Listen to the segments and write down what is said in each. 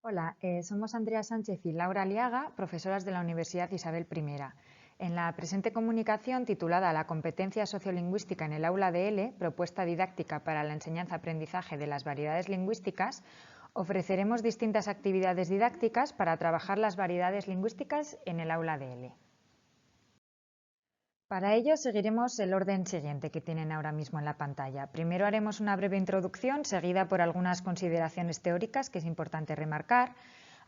Hola, somos Andrea Sánchez y Laura Aliaga, profesoras de la Universidad Isabel I. En la presente comunicación titulada La competencia sociolingüística en el aula de L, propuesta didáctica para la enseñanza-aprendizaje de las variedades lingüísticas, ofreceremos distintas actividades didácticas para trabajar las variedades lingüísticas en el aula de L. Para ello seguiremos el orden siguiente que tienen ahora mismo en la pantalla. Primero haremos una breve introducción seguida por algunas consideraciones teóricas que es importante remarcar.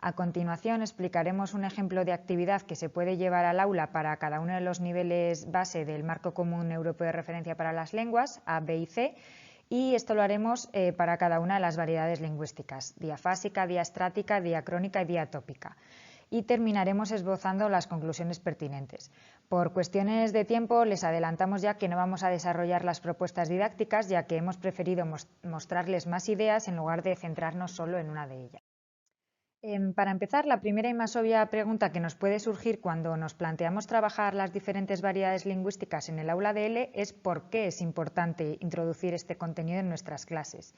A continuación explicaremos un ejemplo de actividad que se puede llevar al aula para cada uno de los niveles base del Marco Común Europeo de Referencia para las Lenguas, A, B y C, y esto lo haremos para cada una de las variedades lingüísticas, diafásica, diastrática, diacrónica y diatópica. Y terminaremos esbozando las conclusiones pertinentes. Por cuestiones de tiempo les adelantamos ya que no vamos a desarrollar las propuestas didácticas, ya que hemos preferido mostrarles más ideas en lugar de centrarnos solo en una de ellas. Para empezar, la primera y más obvia pregunta que nos puede surgir cuando nos planteamos trabajar las diferentes variedades lingüísticas en el aula de L es por qué es importante introducir este contenido en nuestras clases.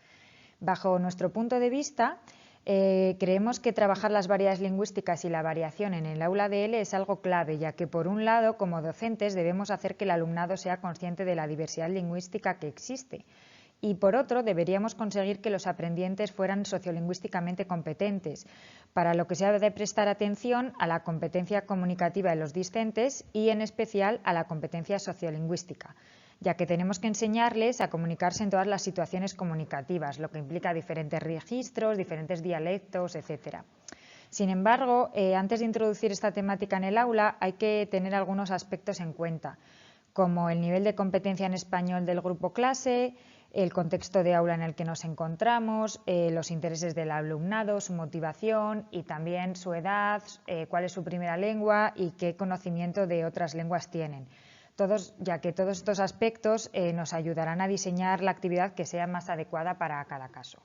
Bajo nuestro punto de vista, creemos que trabajar las variedades lingüísticas y la variación en el aula de L es algo clave, ya que por un lado, como docentes, debemos hacer que el alumnado sea consciente de la diversidad lingüística que existe. Y por otro, deberíamos conseguir que los aprendientes fueran sociolingüísticamente competentes, para lo que se ha de prestar atención a la competencia comunicativa de los discentes y en especial a la competencia sociolingüística, ya que tenemos que enseñarles a comunicarse en todas las situaciones comunicativas, lo que implica diferentes registros, diferentes dialectos, etc. Sin embargo, antes de introducir esta temática en el aula, hay que tener algunos aspectos en cuenta, como el nivel de competencia en español del grupo clase, el contexto de aula en el que nos encontramos, los intereses del alumnado, su motivación y también su edad, cuál es su primera lengua y qué conocimiento de otras lenguas tienen. Ya que todos estos aspectos nos ayudarán a diseñar la actividad que sea más adecuada para cada caso.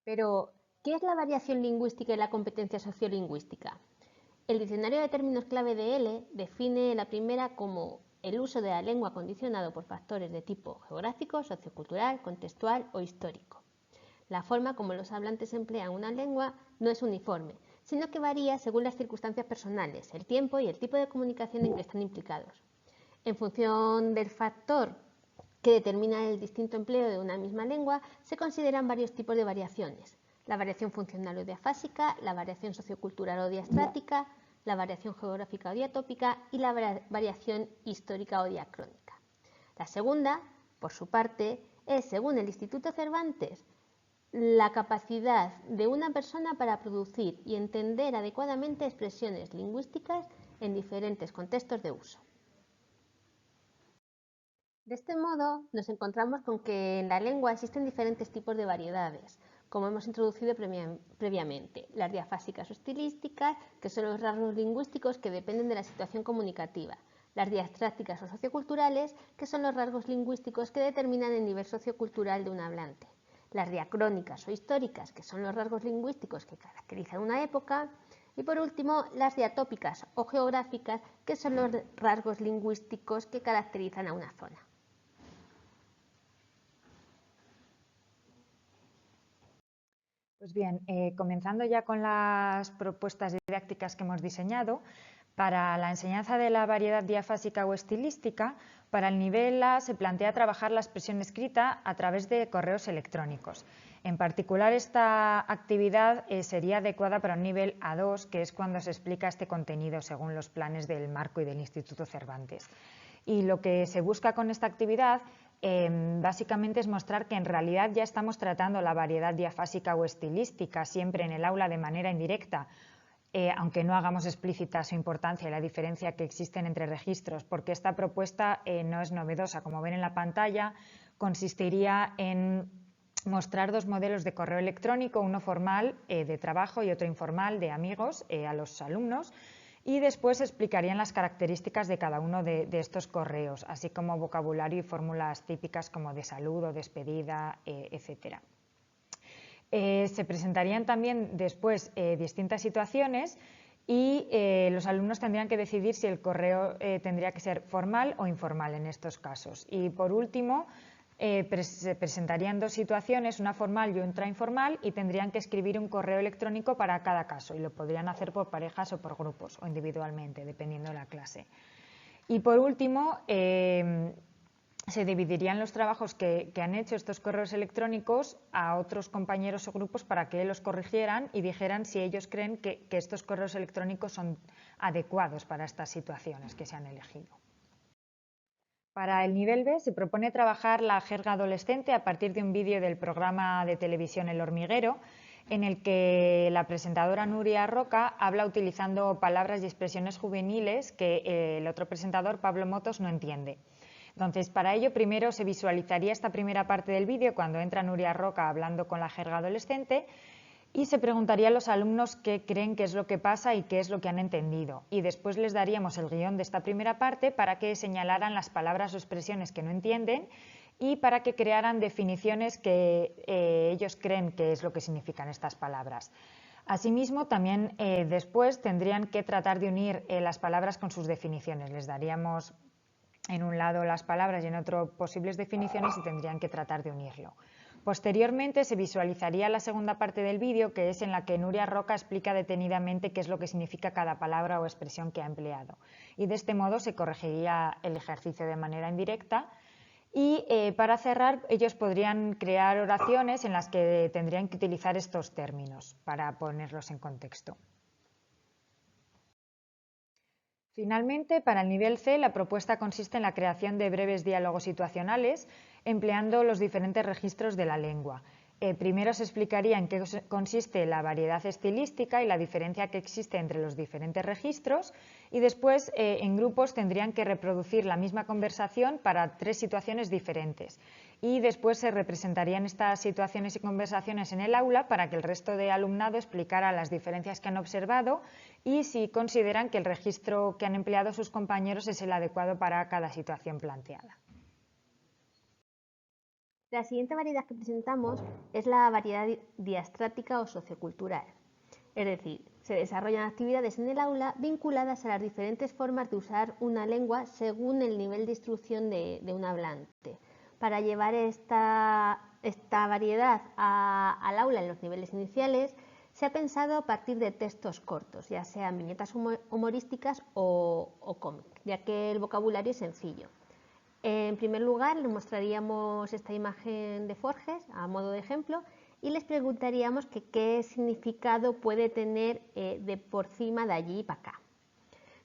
Pero, ¿qué es la variación lingüística y la competencia sociolingüística? El diccionario de términos clave de L define la primera como el uso de la lengua condicionado por factores de tipo geográfico, sociocultural, contextual o histórico. La forma como los hablantes emplean una lengua no es uniforme, sino que varía según las circunstancias personales, el tiempo y el tipo de comunicación en que están implicados. En función del factor que determina el distinto empleo de una misma lengua, se consideran varios tipos de variaciones. La variación funcional o diafásica, la variación sociocultural o diastrática, la variación geográfica o diatópica y la variación histórica o diacrónica. La segunda, por su parte, es, según el Instituto Cervantes, la capacidad de una persona para producir y entender adecuadamente expresiones lingüísticas en diferentes contextos de uso. De este modo, nos encontramos con que en la lengua existen diferentes tipos de variedades, como hemos introducido previamente. Las diafásicas o estilísticas, que son los rasgos lingüísticos que dependen de la situación comunicativa. Las diastrácticas o socioculturales, que son los rasgos lingüísticos que determinan el nivel sociocultural de un hablante. Las diacrónicas o históricas, que son los rasgos lingüísticos que caracterizan una época. Y por último, las diatópicas o geográficas, que son los rasgos lingüísticos que caracterizan a una zona. Pues bien, comenzando ya con las propuestas didácticas que hemos diseñado, para la enseñanza de la variedad diafásica o estilística, para el nivel A se plantea trabajar la expresión escrita a través de correos electrónicos. En particular, esta actividad sería adecuada para un nivel A2, que es cuando se explica este contenido según los planes del Marco y del Instituto Cervantes. Y lo que se busca con esta actividad básicamente es mostrar que en realidad ya estamos tratando la variedad diafásica o estilística siempre en el aula de manera indirecta, aunque no hagamos explícita su importancia y la diferencia que existen entre registros, porque esta propuesta no es novedosa. Como ven en la pantalla, consistiría en mostrar dos modelos de correo electrónico, uno formal de trabajo y otro informal de amigos a los alumnos, y después explicarían las características de cada uno de estos correos, así como vocabulario y fórmulas típicas como de saludo, despedida, etc. Se presentarían también después distintas situaciones y los alumnos tendrían que decidir si el correo tendría que ser formal o informal en estos casos. Y por último, se presentarían dos situaciones, una formal y otra informal, y tendrían que escribir un correo electrónico para cada caso, y lo podrían hacer por parejas o por grupos o individualmente, dependiendo de la clase. Y por último, se dividirían los trabajos que han hecho estos correos electrónicos a otros compañeros o grupos para que los corrigieran y dijeran si ellos creen que estos correos electrónicos son adecuados para estas situaciones que se han elegido. Para el nivel B se propone trabajar la jerga adolescente a partir de un vídeo del programa de televisión El Hormiguero, en el que la presentadora Nuria Roca habla utilizando palabras y expresiones juveniles que el otro presentador, Pablo Motos, no entiende. Entonces, para ello, primero se visualizaría esta primera parte del vídeo cuando entra Nuria Roca hablando con la jerga adolescente, y se preguntaría a los alumnos qué creen que es lo que pasa y qué es lo que han entendido. Y después les daríamos el guión de esta primera parte para que señalaran las palabras o expresiones que no entienden y para que crearan definiciones que ellos creen que es lo que significan estas palabras. Asimismo, también después tendrían que tratar de unir las palabras con sus definiciones. Les daríamos en un lado las palabras y en otro posibles definiciones y tendrían que tratar de unirlo. Posteriormente se visualizaría la segunda parte del vídeo, que es en la que Nuria Roca explica detenidamente qué es lo que significa cada palabra o expresión que ha empleado. Y de este modo se corregiría el ejercicio de manera indirecta. Y para cerrar, ellos podrían crear oraciones en las que tendrían que utilizar estos términos para ponerlos en contexto. Finalmente, para el nivel C, la propuesta consiste en la creación de breves diálogos situacionales empleando los diferentes registros de la lengua. Primero se explicaría en qué consiste la variedad estilística y la diferencia que existe entre los diferentes registros, y después en grupos tendrían que reproducir la misma conversación para 3 situaciones diferentes. Y después se representarían estas situaciones y conversaciones en el aula para que el resto de alumnado explicara las diferencias que han observado y si consideran que el registro que han empleado sus compañeros es el adecuado para cada situación planteada. La siguiente variedad que presentamos es la variedad diastrática o sociocultural. Es decir, se desarrollan actividades en el aula vinculadas a las diferentes formas de usar una lengua según el nivel de instrucción de un hablante. Para llevar esta variedad al aula en los niveles iniciales, se ha pensado a partir de textos cortos, ya sean viñetas humorísticas o cómic, ya que el vocabulario es sencillo. En primer lugar, les mostraríamos esta imagen de Forges a modo de ejemplo y les preguntaríamos qué significado puede tener de por cima, de allí para acá.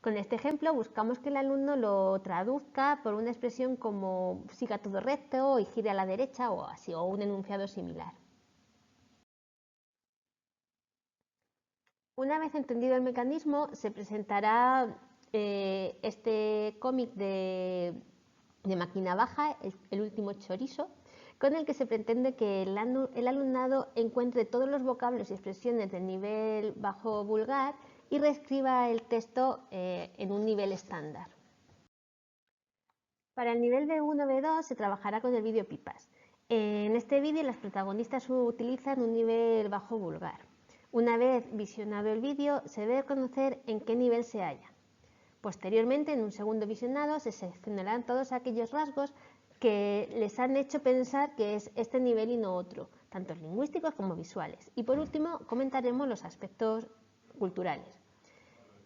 Con este ejemplo buscamos que el alumno lo traduzca por una expresión como siga todo recto y gire a la derecha o así, o un enunciado similar. Una vez entendido el mecanismo, se presentará este cómic de Máquina Baja, el último chorizo, con el que se pretende que el alumnado encuentre todos los vocablos y expresiones del nivel bajo vulgar y reescriba el texto en un nivel estándar. Para el nivel B1 B2 se trabajará con el vídeo pipas. En este vídeo las protagonistas utilizan un nivel bajo vulgar. Una vez visionado el vídeo se debe conocer en qué nivel se halla. Posteriormente, en un segundo visionado, se seleccionarán todos aquellos rasgos que les han hecho pensar que es este nivel y no otro, tanto lingüísticos como visuales. Y por último, comentaremos los aspectos culturales.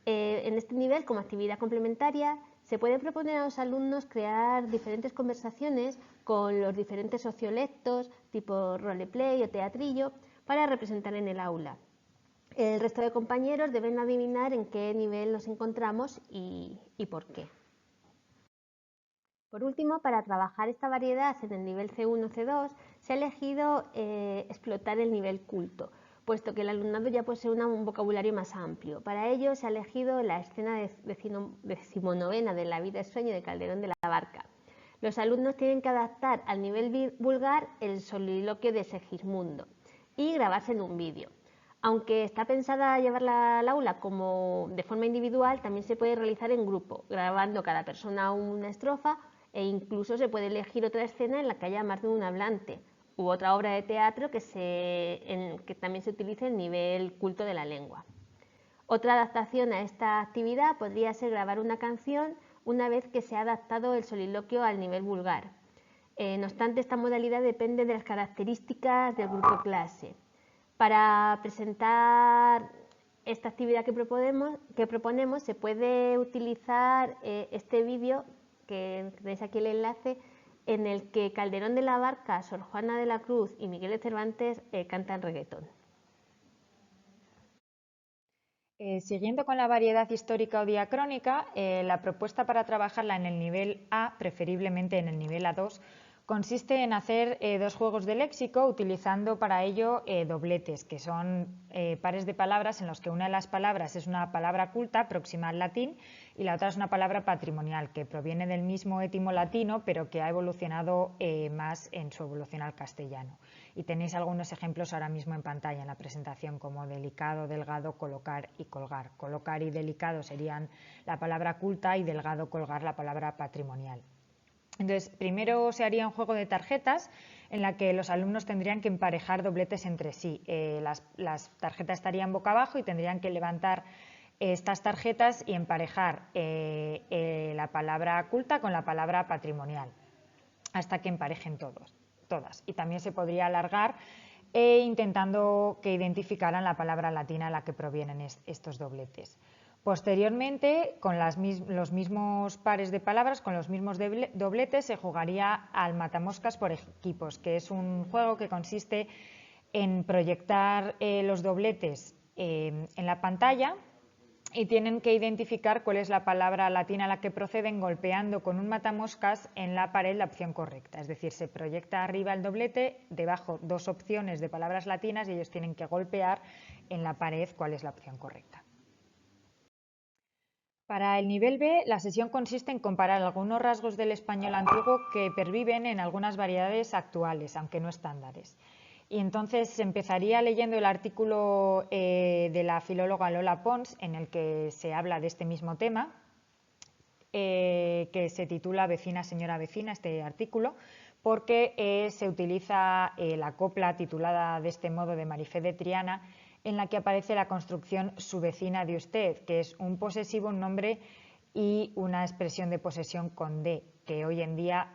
En este nivel, como actividad complementaria, se puede proponer a los alumnos crear diferentes conversaciones con los diferentes sociolectos, tipo roleplay o teatrillo, para representar en el aula. El resto de compañeros deben adivinar en qué nivel nos encontramos y por qué. Por último, para trabajar esta variedad en el nivel C1 C2, se ha elegido explotar el nivel culto, puesto que el alumnado ya posee un vocabulario más amplio. Para ello se ha elegido la escena decimonovena de La vida es sueño de Calderón de la Barca. Los alumnos tienen que adaptar al nivel vulgar el soliloquio de Segismundo y grabarse en un vídeo. Aunque está pensada llevarla al aula como de forma individual, también se puede realizar en grupo, grabando cada persona una estrofa, e incluso se puede elegir otra escena en la que haya más de un hablante, u otra obra de teatro que también se utilice en nivel culto de la lengua. Otra adaptación a esta actividad podría ser grabar una canción una vez que se ha adaptado el soliloquio al nivel vulgar. No obstante, esta modalidad depende de las características del grupo clase. Para presentar esta actividad que proponemos se puede utilizar este vídeo, que tenéis aquí el enlace, en el que Calderón de la Barca, Sor Juana de la Cruz y Miguel de Cervantes cantan reggaetón. Siguiendo con la variedad histórica o diacrónica, la propuesta para trabajarla en el nivel A, preferiblemente en el nivel A2, consiste en hacer dos juegos de léxico utilizando para ello dobletes, que son pares de palabras en los que una de las palabras es una palabra culta próxima al latín y la otra es una palabra patrimonial, que proviene del mismo étimo latino pero que ha evolucionado más en su evolución al castellano. Y tenéis algunos ejemplos ahora mismo en pantalla en la presentación, como delicado, delgado, colocar y colgar. Colocar y delicado serían la palabra culta y delgado, colgar, la palabra patrimonial. Entonces, primero se haría un juego de tarjetas en la que los alumnos tendrían que emparejar dobletes entre sí. Las tarjetas estarían boca abajo y tendrían que levantar estas tarjetas y emparejar la palabra culta con la palabra patrimonial hasta que emparejen todas. Y también se podría alargar intentando que identificaran la palabra latina a la que provienen estos dobletes. Posteriormente, con los mismos pares de palabras, con los mismos dobletes, se jugaría al matamoscas por equipos, que es un juego que consiste en proyectar los dobletes en la pantalla y tienen que identificar cuál es la palabra latina a la que proceden golpeando con un matamoscas en la pared la opción correcta. Es decir, se proyecta arriba el doblete, debajo dos opciones de palabras latinas y ellos tienen que golpear en la pared cuál es la opción correcta. Para el nivel B, la sesión consiste en comparar algunos rasgos del español antiguo que perviven en algunas variedades actuales, aunque no estándares. Y entonces se empezaría leyendo el artículo de la filóloga Lola Pons, en el que se habla de este mismo tema, que se titula Vecina, señora vecina, este artículo, porque se utiliza la copla titulada de este modo de Marifé de Triana, en la que aparece la construcción su vecina de usted, que es un posesivo, un nombre y una expresión de posesión con de, que hoy en día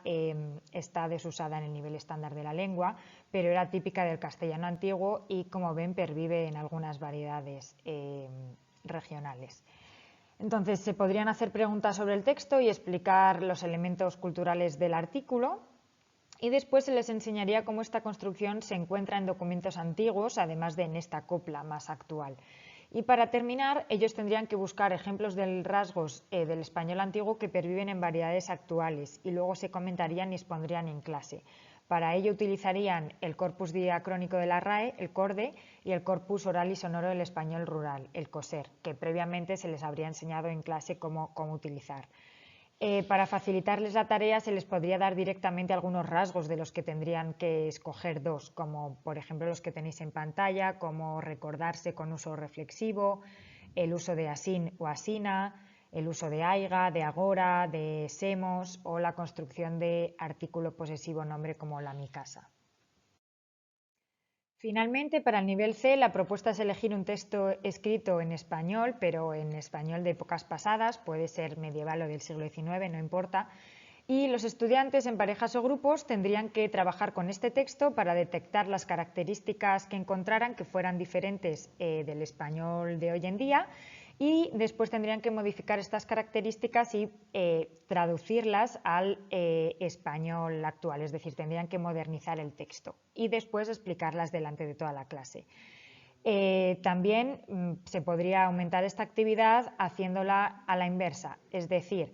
está desusada en el nivel estándar de la lengua, pero era típica del castellano antiguo y, como ven, pervive en algunas variedades regionales. Entonces, se podrían hacer preguntas sobre el texto y explicar los elementos culturales del artículo. Y después se les enseñaría cómo esta construcción se encuentra en documentos antiguos, además de en esta copla más actual. Y para terminar, ellos tendrían que buscar ejemplos de rasgos del español antiguo que perviven en variedades actuales y luego se comentarían y expondrían en clase. Para ello utilizarían el corpus diacrónico de la RAE, el CORDE, y el corpus oral y sonoro del español rural, el COSER, que previamente se les habría enseñado en clase cómo utilizar. Para facilitarles la tarea se les podría dar directamente algunos rasgos de los que tendrían que escoger dos, como por ejemplo los que tenéis en pantalla, como recordarse con uso reflexivo, el uso de asín o asina, el uso de aiga, de agora, de semos o la construcción de artículo posesivo nombre como la mi casa. Finalmente, para el nivel C, la propuesta es elegir un texto escrito en español, pero en español de épocas pasadas, puede ser medieval o del siglo XIX, no importa, y los estudiantes en parejas o grupos tendrían que trabajar con este texto para detectar las características que encontraran que fueran diferentes del español de hoy en día y después tendrían que modificar estas características y traducirlas al español actual, es decir, tendrían que modernizar el texto y después explicarlas delante de toda la clase. También se podría aumentar esta actividad haciéndola a la inversa, es decir,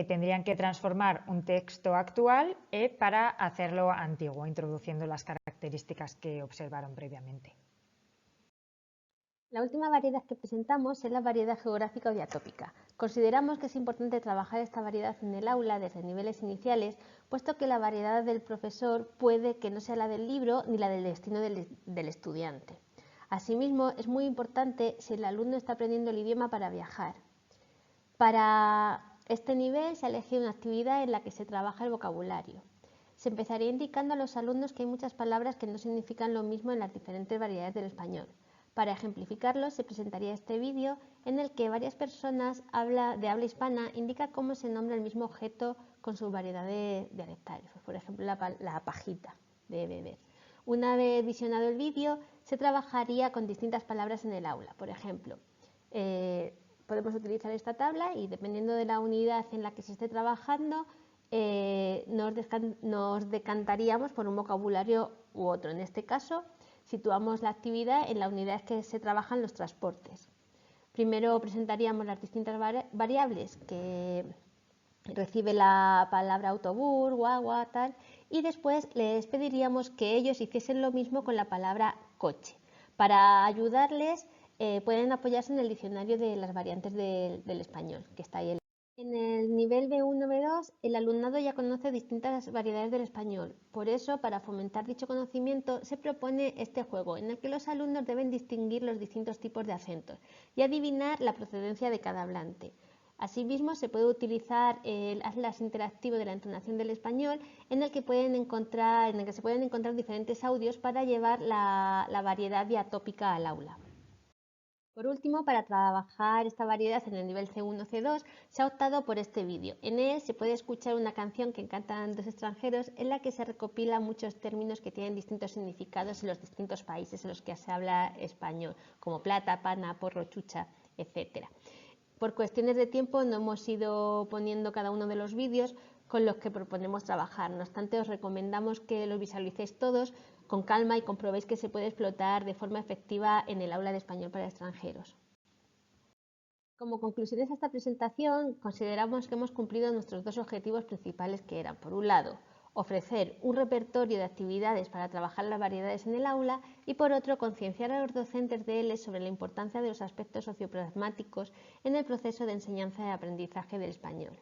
tendrían que transformar un texto actual para hacerlo antiguo, introduciendo las características que observaron previamente. La última variedad que presentamos es la variedad geográfica o diatópica. Consideramos que es importante trabajar esta variedad en el aula desde niveles iniciales, puesto que la variedad del profesor puede que no sea la del libro ni la del destino del estudiante. Asimismo, es muy importante si el alumno está aprendiendo el idioma para viajar. Para este nivel se ha elegido una actividad en la que se trabaja el vocabulario. Se empezaría indicando a los alumnos que hay muchas palabras que no significan lo mismo en las diferentes variedades del español. Para ejemplificarlo, se presentaría este vídeo en el que varias personas de habla hispana indican cómo se nombra el mismo objeto con sus variedades dialectales. Por ejemplo, la pajita de beber. Una vez visionado el vídeo, se trabajaría con distintas palabras en el aula. Por ejemplo, podemos utilizar esta tabla y dependiendo de la unidad en la que se esté trabajando, nos decantaríamos por un vocabulario u otro. En este caso, situamos la actividad en la unidad que se trabajan los transportes. Primero presentaríamos las distintas variables que recibe la palabra autobús, guagua, tal, y después les pediríamos que ellos hiciesen lo mismo con la palabra coche. Para ayudarles pueden apoyarse en el diccionario de las variantes del español, que está ahí. En el nivel B1-B2, el alumnado ya conoce distintas variedades del español. Por eso, para fomentar dicho conocimiento, se propone este juego, en el que los alumnos deben distinguir los distintos tipos de acentos y adivinar la procedencia de cada hablante. Asimismo, se puede utilizar el atlas interactivo de la entonación del español, en el que se pueden encontrar diferentes audios para llevar la variedad diatópica al aula. Por último, para trabajar esta variedad en el nivel C1 C2, se ha optado por este vídeo. En él se puede escuchar una canción que cantan dos extranjeros en la que se recopilan muchos términos que tienen distintos significados en los distintos países en los que se habla español, como plata, pana, porro, chucha, etc. Por cuestiones de tiempo no hemos ido poniendo cada uno de los vídeos con los que proponemos trabajar. No obstante, os recomendamos que los visualicéis todos con calma y comprobéis que se puede explotar de forma efectiva en el aula de español para extranjeros. Como conclusiones a esta presentación, consideramos que hemos cumplido nuestros dos objetivos principales, que eran, por un lado, ofrecer un repertorio de actividades para trabajar las variedades en el aula y, por otro, concienciar a los docentes de ELE sobre la importancia de los aspectos sociopragmáticos en el proceso de enseñanza y aprendizaje del español.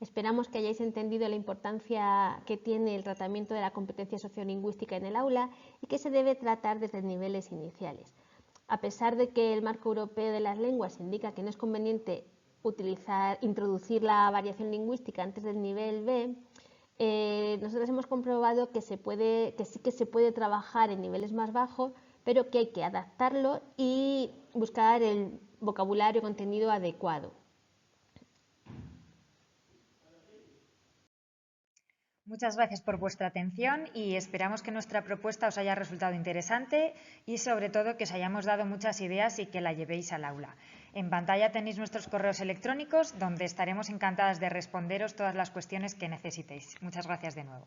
Esperamos que hayáis entendido la importancia que tiene el tratamiento de la competencia sociolingüística en el aula y que se debe tratar desde niveles iniciales. A pesar de que el marco europeo de las lenguas indica que no es conveniente introducir la variación lingüística antes del nivel B, nosotros hemos comprobado que sí que se puede trabajar en niveles más bajos, pero que hay que adaptarlo y buscar el vocabulario contenido adecuado. Muchas gracias por vuestra atención y esperamos que nuestra propuesta os haya resultado interesante y sobre todo que os hayamos dado muchas ideas y que la llevéis al aula. En pantalla tenéis nuestros correos electrónicos donde estaremos encantadas de responderos todas las cuestiones que necesitéis. Muchas gracias de nuevo.